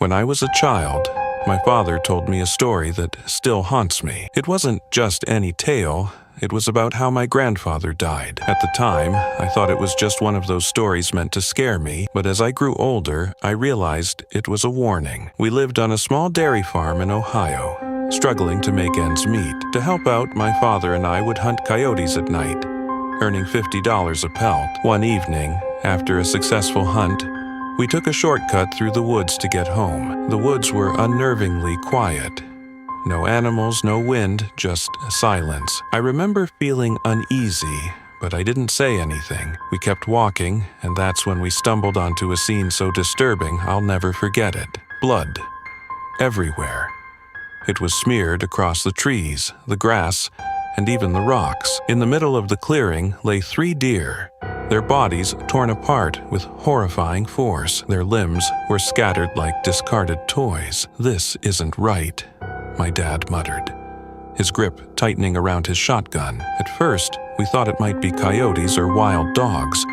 When I was a child, my father told me a story that still haunts me. It wasn't just any tale. It was about how my grandfather died. At the time, I thought it was just one of those stories meant to scare me, but as I grew older, I realized it was a warning. We lived on a small dairy farm in Ohio, struggling to make ends meet. To help out, my father and I would hunt coyotes at night, earning $50 a pelt. One evening, after a successful hunt, we took a shortcut through the woods to get home. The woods were unnervingly quiet. No animals, no wind, just silence. I remember feeling uneasy, but I didn't say anything. We kept walking, and that's when we stumbled onto a scene so disturbing I'll never forget it. Blood. Everywhere. It was smeared across the trees, the grass, and even the rocks. In the middle of the clearing lay 3 deer, their bodies torn apart with horrifying force. Their limbs were scattered like discarded toys. "This isn't right," my dad muttered, his grip tightening around his shotgun. At first, we thought it might be coyotes or wild dogs,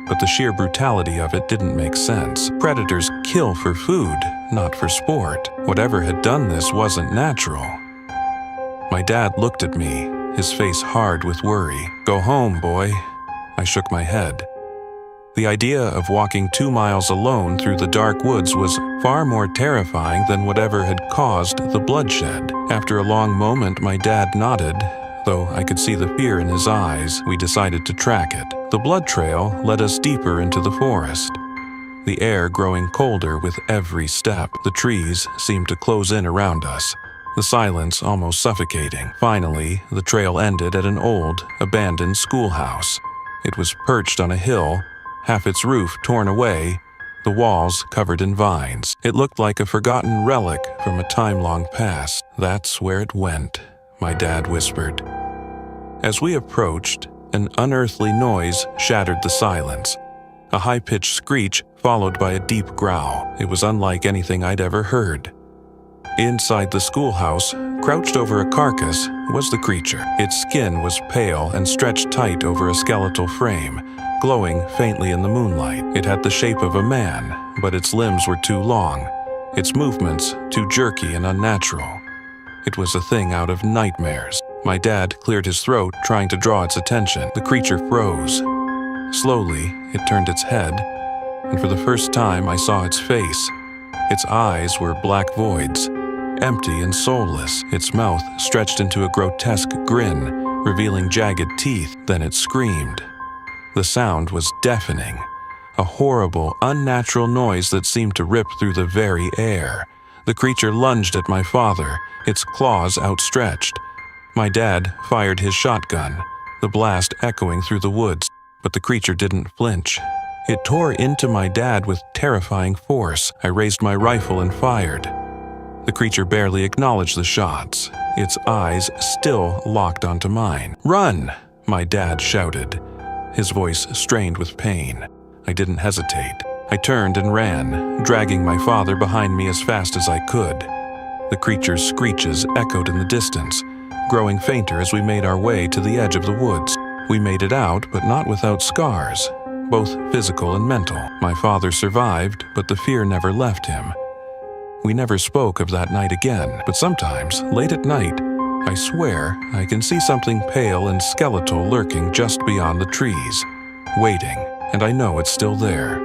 but the sheer brutality of it didn't make sense. Predators kill for food, not for sport. Whatever had done this wasn't natural. My dad looked at me, his face hard with worry. "Go home, boy." I shook my head. The idea of walking 2 miles alone through the dark woods was far more terrifying than whatever had caused the bloodshed. After a long moment, my dad nodded. Though I could see the fear in his eyes, we decided to track it. The blood trail led us deeper into the forest, the air growing colder with every step. The trees seemed to close in around us, the silence almost suffocating. Finally, the trail ended at an old, abandoned schoolhouse. It was perched on a hill, half its roof torn away, the walls covered in vines. It looked like a forgotten relic from a time long past. "That's where it went," my dad whispered. As we approached, an unearthly noise shattered the silence. A high-pitched screech followed by a deep growl. It was unlike anything I'd ever heard. Inside the schoolhouse, crouched over a carcass, was the creature. Its skin was pale and stretched tight over a skeletal frame, glowing faintly in the moonlight. It had the shape of a man, but its limbs were too long, its movements too jerky and unnatural. It was a thing out of nightmares. My dad cleared his throat, trying to draw its attention. The creature froze. Slowly, it turned its head, and for the first time I saw its face. Its eyes were black voids, empty and soulless. Its mouth stretched into a grotesque grin, revealing jagged teeth. Then it screamed. The sound was deafening, a horrible, unnatural noise that seemed to rip through the very air. The creature lunged at my father, its claws outstretched. My dad fired his shotgun, the blast echoing through the woods, but the creature didn't flinch. It tore into my dad with terrifying force. I raised my rifle and fired. The creature barely acknowledged the shots, its eyes still locked onto mine. "Run!" my dad shouted, his voice strained with pain. I didn't hesitate. I turned and ran, dragging my father behind me as fast as I could. The creature's screeches echoed in the distance, growing fainter as we made our way to the edge of the woods. We made it out, but not without scars, both physical and mental. My father survived, but the fear never left him. We never spoke of that night again, but sometimes, late at night, I swear I can see something pale and skeletal lurking just beyond the trees, waiting, and I know it's still there.